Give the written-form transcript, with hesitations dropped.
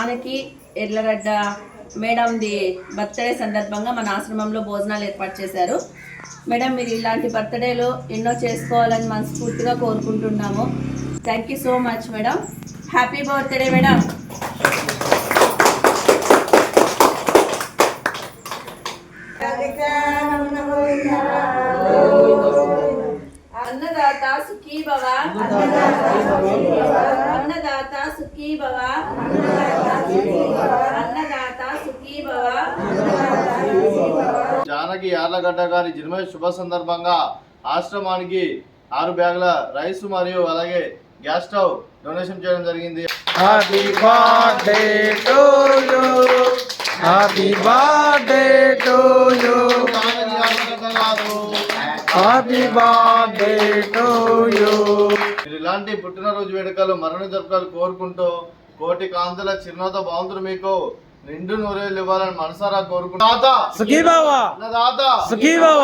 Janaki Yarlagadda మేడంది birthday సందర్భంగా మన ఆశ్రమంలో భోజనాలు ఏర్పాటు చేశారు. మేడం, మీరు ఇలాంటి బర్త్డేలు ఎన్నో చేసుకోవాలని మనస్ఫూర్తిగా కోరుకుంటున్నాము. Thank you so much madam. Happy birthday madam. అన్నదాత సుఖీ భవ, అన్నదాత సుఖీ భవ, అన్నదాత సుఖీ భవ. జానకి యార్లగడ్డ గారి జన్మ శుభ సందర్భంగా ఆశ్రమానికి 6 బ్యాగుల రైస్ మరియు అలాగే గ్యాస్ స్టవ్ డొనేషన్ చేయడం జరిగింది. Happy birthday to you, happy birthday to you, happy birthday to you. మీరు ఇలాంటి పుట్టినరోజు వేడుకలు మరణ జరుపుకలు కోరుకుంటూ కోటి కాంతుల చిరునవ్వుత భగవంతుడు మీకు నిండు నూరేళ్ళు ఇవ్వాలని మనసారా కోరుకుంటా. సుఖీ భవ, అన్నదాత సుఖీ భవ.